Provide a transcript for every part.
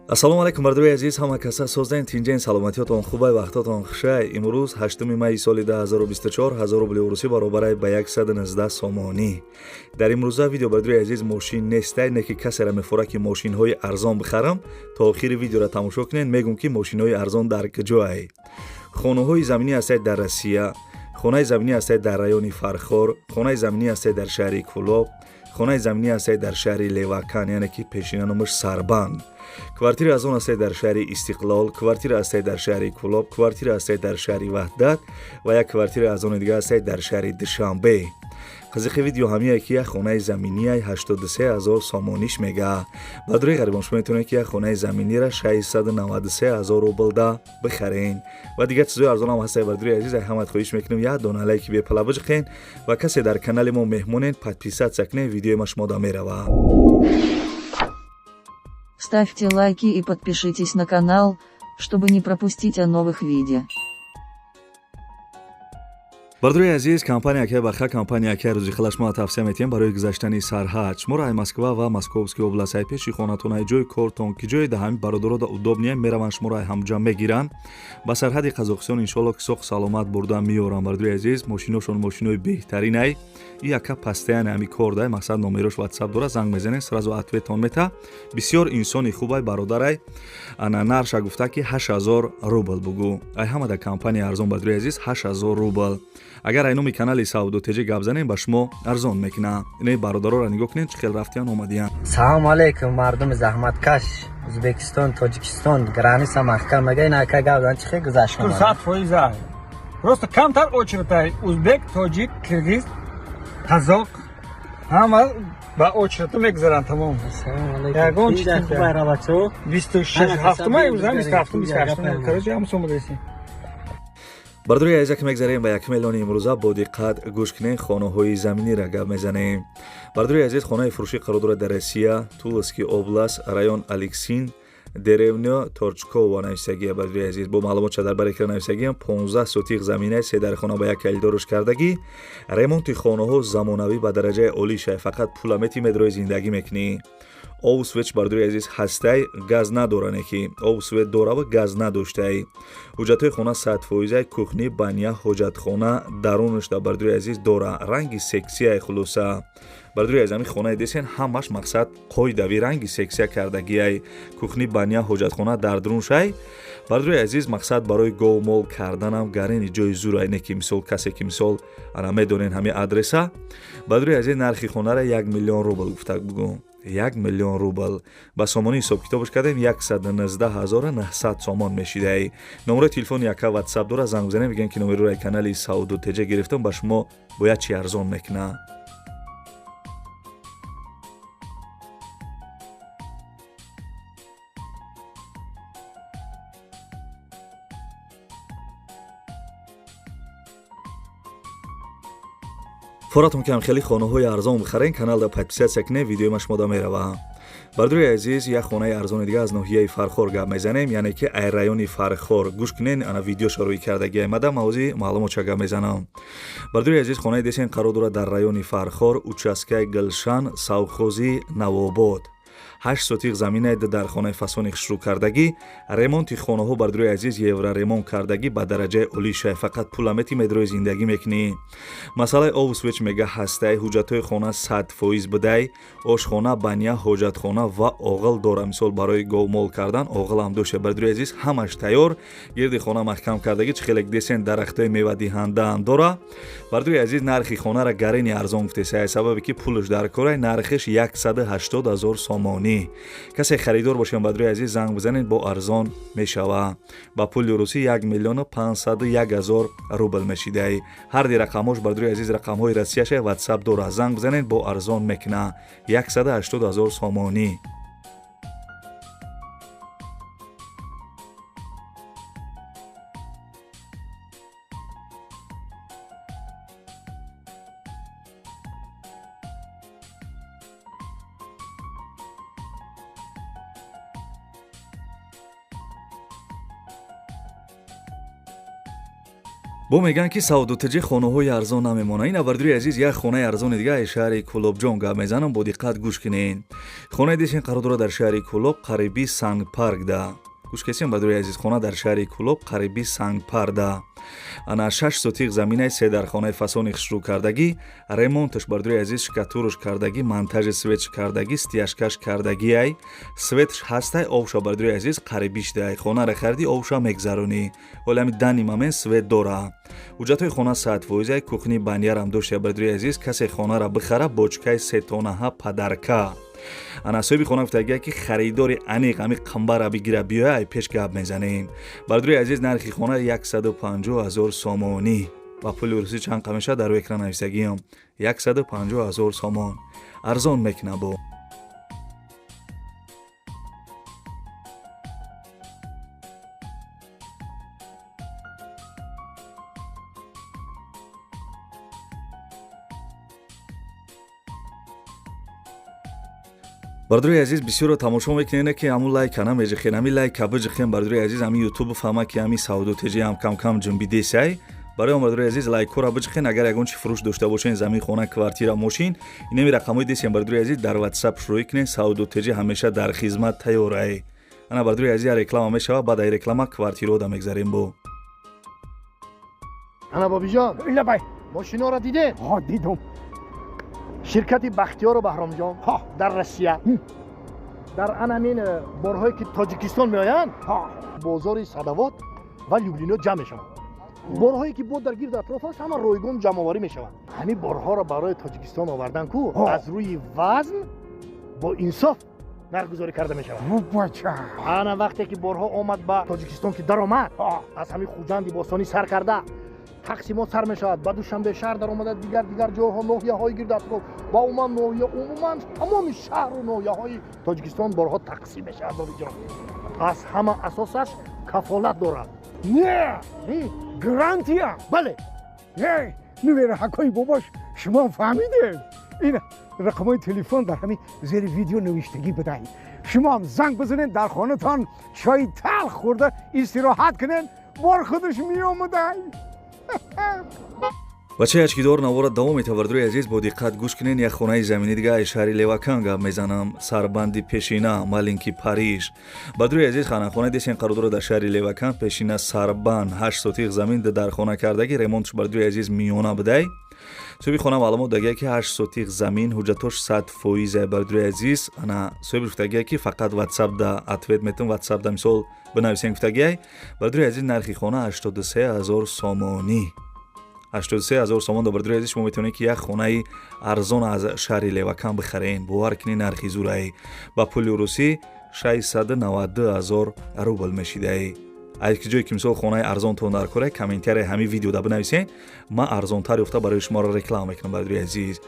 ассалому алайкум бардои азиз, ҳама каса создаен тинҷаен саломатиётон хубай вақтотон хушай. имрӯз 8 майи соли 2024 1000 рубли урусӣ баробар ба 119 сомонӣ. дар имрӯза видео бардои азиз мошин нестай, не ки касера мефора ки мошинҳои арзон бихарам. то охири видеоро тамошо кунед, мегум ки мошинҳои арзон дар куҷоай. хонаҳои заминӣ ҳастед дар Россия, хонаи заминӣ ҳастед дар райони Фархор, хонаи заминӣ ҳастед дар шаҳри Кӯлоб, хонаи заминӣ ҳастед дар шаҳри Левакан, яъне ки пешина номаш Сарбанд. квартира арзон ҳастед дар шаҳри Истиқлол, квартира ҳастед дар шаҳри Кӯлоб, квартира ҳастед дар шаҳри Ваҳдат ва як квартира арзони дига ҳастед дар шаҳри Душанбе. қызиқи видео ҳамие ки як хонаи заминии 83000 сомониш мега. ба дуруи ғарибон шумо метавонед ки як хонаи заминиро 693000 рублда бихарен. ва дигар чизои арзон ҳам ҳастад. ба дуруи азиз ҳамат хоҳиш мекунем як дона лайки бепала биҷиқен ва касе дар канали мо меҳмонен подписатсия кунед, видеои ма шумода мерава. Ставьте лайки и подпишитесь на канал, чтобы не пропустить о новых видео. бардуи азиз, компания баха компания рӯзи хилаш мо тавсия метиҳем барои гузаштани сарҳад. шуморо ай Москва ва Московский област ай пеши хонатон ай ҷои кортон ки ҷои да ҳами бародарода удобния мераван шуморо ай ҳамҷам мегиран. ба сарҳади Қазоқистон иншоалло ки соғ саломат бурда меёрам. бардуи азиз, мошиношон мошинои беҳтарин ай. И яка пастаян ами кор дай мақсад номерош WhatsApp дора, занг мезанен сразу ответон мета. бисёр инсони хубай бародарай. ана нарша гуфта ки 8000 рубл бугу. ай ҳамада компания арзон бардуи азиз 8000 рубл. агар ай номи канали Сауду Теҷа гап занем ба шумо арзон мекуна. ин бародароро нигоҳ кунед чӣ хел рафтиян омадиян. салому алейкум мардуми заҳматкаш Ӯзбекистон, Тоҷикистон, граница маҳкам. Ага ин ака гап зан чӣ хел гузашт шумо? 100%. Просто камтар очередь ай. Ӯзбек, тоҷик, киргиз, қазоқ ҳама ба очередь мегузаранд тамом. Ягон чиз хубай равачо 26 ҳафтумай ӯзам 27 28 короче ҳам сум будеси. бардуи азиз ки мегзарем ба 1 миллиони имрӯза бо диққат гӯш кунед, хонаҳои заминиро гап мезанем. бардуи азиз, хонаи фурӯшӣ қарор дорад дар Россия, Тулский област, район Алексин, деревня Торчкова нависагия. бардуи азиз, бо маълумот дар барекра нависагия 15 сотиқ заминаи се дар хона ба як калидорош кардагӣ. ремонти хонаҳо замонавӣ ба дараҷаи олишай, фақат пула метимед рои зиндагӣ мекунӣ. об свеч бардуи азиз ҳастай, газ надоране ки об свет дора ва газ надоштай. ҳуҷҷатҳои хона 100%, кухни, баня, ҳоҷатхона дарунашда бардуи азиз дора, ранги сексияи хулоса. бардуи азиз, ами хонаи десен ҳамаш мақсад қоидави ранги сексия кардагиай, кухни, баня, ҳоҷатхона дар дуруншай. бардуи азиз, мақсад барои говмол карданам гарини ҷои зурай, не ки мисол касе ки мисол ана медонен ҳами адреса. бардуи азиз, нархи хонара 1 миллион рубл гуфта бугу. 1 миллион рубл ба сомонӣ ҳисоб китобаш кардем 119900 сомон мешидай. номерои телефони яка WhatsApp дора, занг бизанем мегӯян ки номерои канали Сауду Теҷа гирифтам, ба шумо бояд чӣ арзон мекуна. форатон ки ҳамхели хонаҳои арзон бихарен, каналда подписатсия кунед, видеои ма шумода мерава. бардуи азиз, як хонаи арзони дига аз ноҳияи Фархор гап мезанем, яъне ки ай райони Фархор. гӯш кунед, ана видеошо рӯи кардаги омада мавзӯи маълумотша гап мезанам. бардуи азиз, хонаи десен қарор дорад дар райони Фархор, участкаи Гулшан, Савхози Навобод. 8 сотиқ заминаи дар хонаи фасони хушрӯ кардагӣ. ремонти хонаҳо бардуи азиз евро ремонт кардагӣ ба дараҷаи олишай, фақат пула метимед рои зиндагӣ мекунӣ. масъалаи обу свеч мега ҳастай, ҳуҷҷатҳои хона 100% будай, ошхона, баня, ҳоҷатхона ва оғил дора, мисол барои говмол кардан оғил ҳам дошта. бардуи азиз, ҳамаш тайёр, гирди хона маҳкам кардагӣ, чӣ хелек десен дарахтои мевадиҳанда ҳам дора. бардуи азиз, нархи хонара гарини арзон гуфтесай, сабаби ки пулаш дар корай, нархиш 180000 сомонӣ. касе харидор бошем, бардуи азиз, занг бизанед, бо арзон мешава. ба пули русӣ 1 миллион 501000 рубл мешидай. ҳарди рақамош бардуи азиз рақамҳои Россияшай WhatsApp дора, занг бизанед, бо арзон мекуна 180000 сомонӣ. бо мегӯянд ки Сауду Теҷа хонаҳои арзон намемонад. ин бардуи азиз, як хонаи арзони дига аз шаҳри Кӯлобҷон гап мезанам, бо диққат гӯш кунед. хонаи дишин қарор дорад дар шаҳри Кӯлоб қариби Сангпаркда. гӯш кесем бардуи азиз, хона дар шаҳри Кӯлоб қариби Сангпарда. ана 6 сотиқ заминаи се дар хонаи фасони хишрӯ кардагӣ, ремонташ бардуи азиз шикатурш кардагӣ, монтажи светш кардагӣ, стяжкаш кардагиай, светш ҳастай, овша бардуи азиз қарибишдай. хонара харди, овша мегзаронӣ. оли ҳами дани мамен свет дора. ҳуҷҷатҳои хона 100%, кухни банярам дошта бардуи азиз, касе хонара бихара бочкаи 3 тонаҳа падарка. ана соҳиби хона гуфтагия ки харидори аниқ ами қамбара бигира биёяй пеш гап мезанем. бардуи азиз нархи хона 150 000 сомонӣ. ва пули рӯсӣ чанд қамеша дар экран нависагиам. 150 000 сомон. арзон мекуна бо. бардуи азиз бисёро тамошо мекунед ки аму лайка намежихен, ами лайка бижихен бардуи азиз, ами ютуб фаҳма ки ами саудотежи ам кам ҷунбидесай. барои он бардуи азиз лайкора бижихен, агар ягон чи фурӯш дошта бошен, замин, хона, квартира, мошин, инами рақамҳои десем бардуи азиз дар WhatsApp шурӯъ кунед. саудотежи ҳамеша дар хизмат тайёрай. ана бардуи азиз реклама мешава, баъд ай реклама квартирода мегзарем бо. ана бобиҷон, ила бай. мошиноро дидем? ها دیدم. ширкати бахтиёру баҳромҷон ها дар Россия дар анамин борҳое ки Тоҷикистон меоянд, ها бозори Садовод ва Люблино ҷамъ мешаванд. борҳое ки бо дар гирду атроф аст, ҳама ройгон ҷамъоварӣ мешаванд. ҳамин борҳоро барои Тоҷикистон овардан ку аз рӯи вазн бо инсоф нархгузорӣ карда мешавад. بچه. ана вақте ки борҳо омад ба Тоҷикистон ки даромад, аз ҳамин хуҷанди бостонӣ сар карда тақсимот сар мешавад, ба душанбе шаҳр дар омада дигар ҷойҳо, ноҳияҳои гирду атроф ва умуман тамоми шаҳру ноҳияҳои Тоҷикистон борҳо тақсим мешавад. бобиҷон, аз ҳама асосаш кафолат дорад. نه گرانتیا. бале, نه نویر حکای باباش شما فهمیدید. این رقمای تلفن در همین زیر ویدیو نوشتگی بدهید. شما هم زنگ بزنید، در خانه‌تان چای تلخ خورده استراحت کنین، بار خودش می آمده. бачаи ачкидор навора давом мета. бардуи азиз, бо диққат гӯш кунед. як хонаи замини дига аз шаҳри Левакан гап мезанам. сарбанди пешина, маленки Париж. бардуи азиз, хонаи десен қарор дорад дар шаҳри Левакан, пешина сарбан, 8 сотиқ замин дар хона кардагӣ, ремонтш бардуи азиз миёна будай. соҳиби хона маълумот дагия ки 8 сотиқ замин, ҳуҷҷатош 100%. бардуи азиз, ана соҳиби гуфтагия ки фақат WhatsApp да ответ метавон, WhatsApp да мисол бинависен гуфтагиай. бардуи азиз, нархи хона 83 000 сомонӣ. 83 000 сомон. бардуи азиз, шумо метавонед ки як хонаи арзон аз шаҳри Левакан бихарен. бовар кунед, нархи зурай. ба пули русӣ 692 000 рубл мешидаи. ай ки ҷое ки мисол хонаи арзонтон дар кора, комментарияи ҳамин видеода бинависен. ман арзонтар ёфта барои шуморо реклама мекунам. бардуи азиз,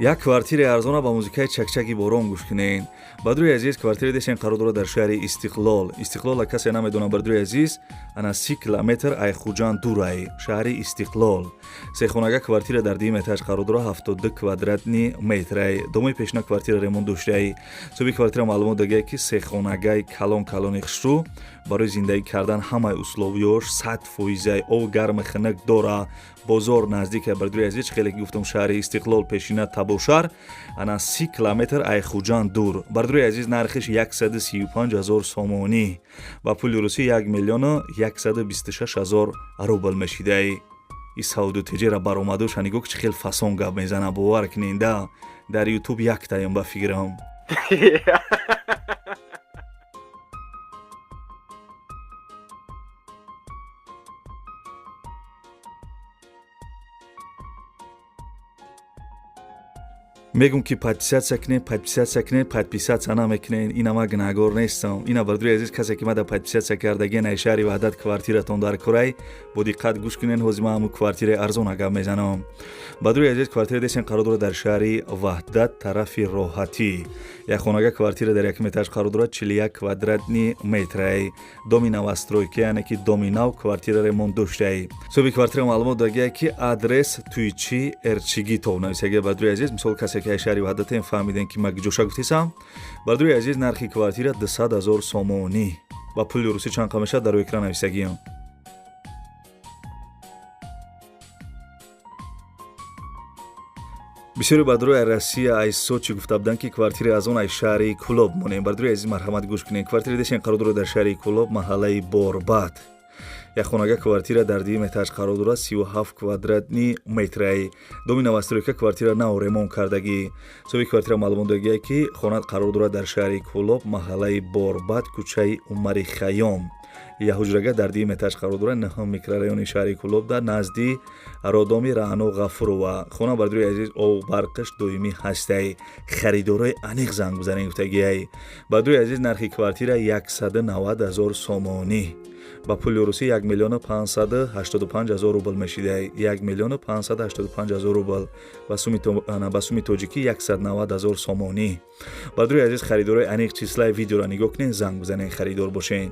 як квартираи арзона ба музикаи чакчаки борон гӯш кунед. бардуи азиз, квартира десен қарор дорад дар шаҳри Истиқлол. Истиқлола касе намедонад бардуи азиз, ана 30 километр ай хуҷан дурай. шаҳри Истиқлол. сехонага квартира дар дуюм этаж қарор дорад, 72 квадратни метрай. домои пешина квартира ремонт доштаи. соҳиби квартира маълумот дагия ки сехонагаи калони хушрӯ барои зиндагӣ кардан ҳамаи условиёш 100%. ов гарми хунук дора. бозор наздик е. бардуи азиз, хеле ки гуфтам шаҳри Истиқлол пешина Табошар, ана 30 километр ай хуҷан дур. бардуи азиз, нархиш 135 000 сомонӣ. ба пули русӣ 1 126 000 рубл мешидаи. и саудотеҷера баромаду шанигӯ ки чӣ хел фасон гап мезана. бовар куненда дар ютуб яктаем ба фикрам. мегум ки подписатсия кунед, подписатсия намекунед. ина ман гунаҳгор нестам. ина бардуи азиз, касе ки мада подписатсия кардагиен ай шаҳри ваҳдат квартиратон дар курай, бо диққат гӯш кунед. ҳозир ман ҳамун квартираи арзона гап мезанам. бардуи азиз, квартира десен қарор дорад дар шаҳри Ваҳдат, тарафи Роҳатӣ. як хонага квартира дар якум этаж қарор дорад, 41 квадратни метрай. доми навастройка, яъне ки доми нав, квартира ремонт доштаи. соҳиби квартира маълумот дагия ки адрес Туйчи Эрчигитов нависагия. бардуи азиз, мисол касе ки ай шаҳри Ваҳдатем фаҳмидем ки ма гуҷоша гуфтисам. бардуи азиз, нархи квартира 200 000 сомонӣ. ба пули русӣ чанд қа мешавад дар экран нависагиам. бисёри ба дурӯи Россия ай Сочи гуфта буданд ки квартира аз он ай шаҳри Кулоб монем. Бар дурӯи азиз марҳамат гӯш кунед. Квартира дешен қарор дорад дар шаҳри Кулоб, маҳаллаи Борбад. як хонага квартира дар 2 этаж қарор дорад, 37 квадратни метраи. доми новостройка квартира нав ремонт кардагӣ. соҳиби квартира маълумот додагӣ ки хона қарор дорад дар шаҳри Кулоб, маҳаллаи Борбад, кӯчаи Умари Хаём. яҳуҷрага дар 2 этаж қарор дорад, 9 микрорайони шаҳри Кулоб дар назди родоми Раъно Ғафурова. хона бар дурӯи азиз об барқаш доимӣ ҳастай. харидорои аниқ занг бизанед гуфтагиай. бар дурӯи азиз нархи квартира 190 000 сомонӣ. ба пули русӣ 1 миллион 585 000 рубл мешидай. 1 миллион 585 000 рубл ба сумми тоҷикӣ 190 000 сомонӣ. бар дурӯи азиз харидорои аниқ числаи видеоро нигоҳ кунед, занг бизанед, харидор бошед.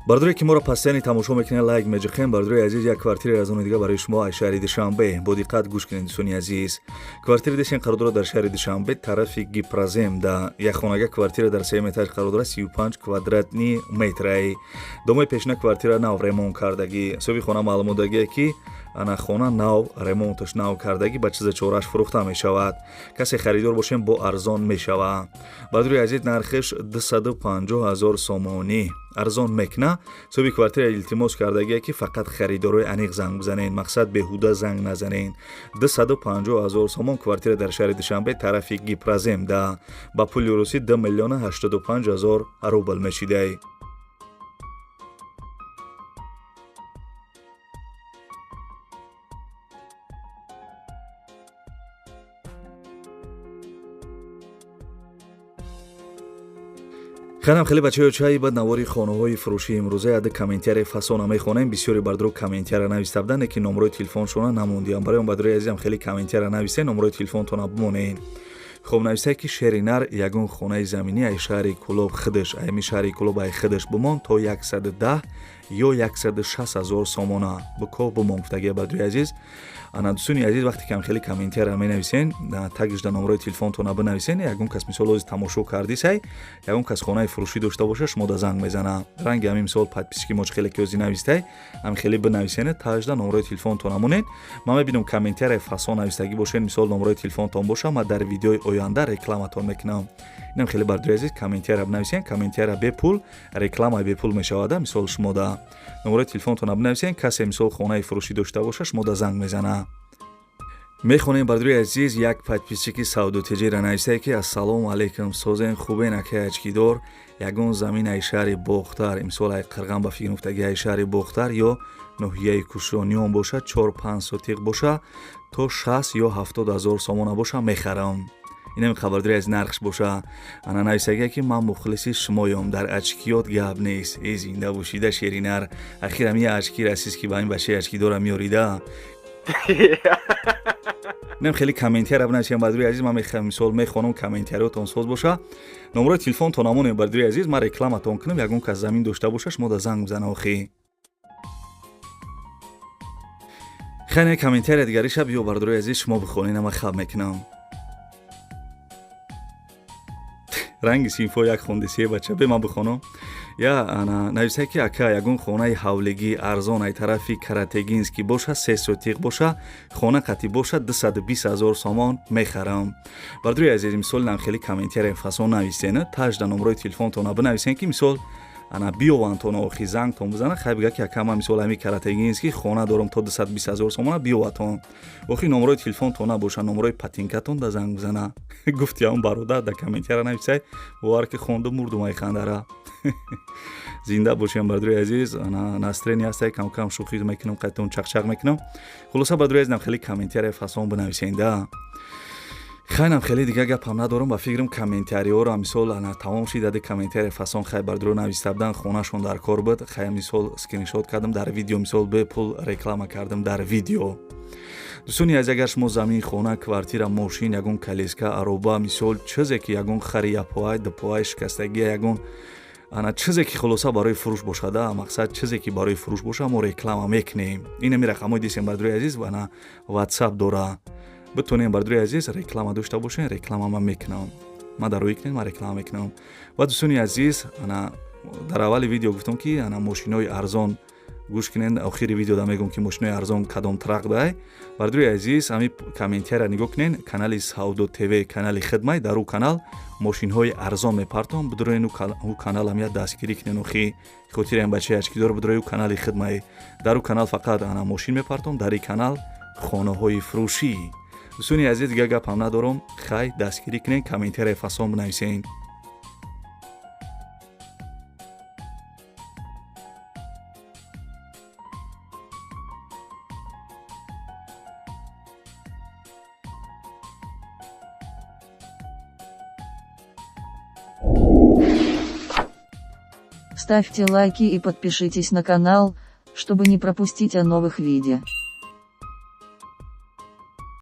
бардуре ки моро пастяни тамошо мекунед, лайк меҷиқем. бардуре азиз, як квартира аз он дига барои шумо аз шаҳри Душанбе. бо диққат гӯш кунед дӯстони азиз. квартира дешен қарор дорад дар шаҳри Душанбе, тарафи Гипразем да. як хонага квартира дар 3 этаж қарор дорад, 35 квадратни метраи. домои пешина квартира нав ремонт кардагӣ. соҳиби хона маълумот додагӣ ки ана хона нав ремонташ нав кардагӣ ба чиза чораш фурӯхта мешавад. касе харидор бошем бо арзон мешавад. бардури азиз, нархиш 250 000 сомонӣ. арзон мекна. соҳиби квартира илтимос кардагие ки фақат харидорои аниқ занг бизанед, мақсад беҳуда занг назанед. 250 000 сомон квартира дар шаҳри Душанбе, тарафи Гипразем да. ба пули русӣ 2 миллион 85 000 рубл мешидай. ханам хеле бачаҳои чай ба навори хонаҳои фурӯшии имрӯза яда комментарияи фасона мехонем. бисёре бардуро комментария нависта буданд, ки номерои телефоншона намондиам. барои он бадурои азизам хеле комментария нависед, номерои телефонтона бимонед. хуб, нависае ки шери нар ягон хонаи заминӣ ай шаҳри Кулоб хидаш, айми шаҳри Кулоб ай хидаш бимон то 110 ё 160 000 сомона бикоҳ бимон гуфтагия. бадурои азиз, ана дӯстони азиз, вақте ки ҳам хеле комментария менависен, тагишда номерои телефонтона бинависен. ягон кас мисол ози тамошо кардисай, ягон кас хонаи фурӯшӣ дошта боша, шумо да занг мезана. ранги ҳами мисол подписки моч хеле ки ози навистай, ҳам хеле бинависенед, тагишда номерои телефонтона монед. ман мебинам комментарияи фасон навистагӣ бошед, мисол номерои телефонтон боша, ман дар видеои оянда рекламатон мекунам. инам хеле бардури азиз, комментария бинависен, комментария бепул, реклама бепул мешавад. мисол шумо да номерои телефонтона бинависен, касе мисол хонаи фурӯшӣ дошта боша, шумо да занг мезана. мехонем бардури азиз, як подписчики савдотиҷира нависае ки ассалому алайкум созен хубен акай ачкидор, ягон замин ай шаҳри Бохтар, мисол ай қирған ба фикр муфтаги ай шаҳри Бохтар ё ноҳияи Кушониён боша, 4-5 сотиқ боша, то 60 ё 70 000 сомона боша мехарам. инам хабардори аз нархш боша. ана нависаге ки ман мухлиси шумоём, дар ачкиёт гап нест. зинда бошида шеринар. ахирам я ачки расиз ки ба ин башаи ачкидора миёрида. нем хеле комментария бинависем бардури азиз, ман мисол мехонам комментариётон соз боша. номерои телефонтон амонем бардури азиз, ман рекламатон кунам, ягон кас замин дошта боша, шумо да занг бизана охи. хане комментария дигари шаб ё бардури азиз, шумо бихонед, ман хаб мекунам. ранги синфо як хондисе бача бе ман бихонам. я ана нависае ки ака ягон хонаи ҳавлигӣ арзон ай тарафи Каратегинский боша, 3 сотиқ боша, хона қатӣ боша, 220 000 сомон мехарам. бардури азиз, мисол нам хеле комментария фасон нависен, тажда номерои телефонтона бинависен ки мисол ана биёвантон охи зангтон бизана, хай бига ки акама мисол ами Каратегинский хона дорам то 220 000 сомона биёватон. охи номерои телефонтона боша, номерои патинкатон да занг бизана. гуфтиам бародар да комментария нависай, бовар ки хонду мурдум ай хандара. зинда бошем бардури азиз, ана настрени ҳастай, кам шӯхӣ мекунам, қайтон чақчақ мекунам. хулоса бардури азиз, нам хеле комментария фасон бинависен да. хайнам хеле дига гапам надорам, ба фикрам комментариёро мисол ана тамом шидади комментария фасон хай бардуро нависта буданд, хонашон дар кор буд, хай мисол скриншот кардам дар видео, мисол бепул реклама кардам дар видео. дӯстони аз агар шумо замин, хона, квартира, мошин, ягон калеска, ароба, мисол чизе ки ягон хари япоай, дупоай шикастагия, ягон ана чизе ки хулоса барои фурӯш бошада, мақсад чизе ки барои фурӯш боша мо реклама мекунем. Инами рақамҳои дистем бардуи азиз ва ана WhatsApp дора. Битонем бардуи азиз реклама дошта бошен, реклама ман мекунам. Ма дар рӯи кунем, ма реклама мекунам. Ва дӯстони азиз, ана дар аввали видео гуфтам ки ана мошинои арзон гӯш кунед. Охири видеода мегӯям ки мошинои арзон кадом трак дай. Бардуи азиз, ҳами комментария нигоҳ кунед. Канали Савдо ТВ, канали хидмат, дар ӯ канал мошинҳои арзон мепартом. Бидурен ӯ канал ҳам я дастгирӣ кунед. Охи хотири ҳам бачаи ачкидор бидурен ӯ канали хидмат. Дар ӯ канал фақат ана мошин мепартом, дар ин канал хонаҳои фурӯшӣ. дӯстони азиз, дигар гапам надорам. Хай дастгирӣ кунед, комментария фасон бинависед. Ставьте лайки и подпишитесь на канал, чтобы не пропустить о новых видео.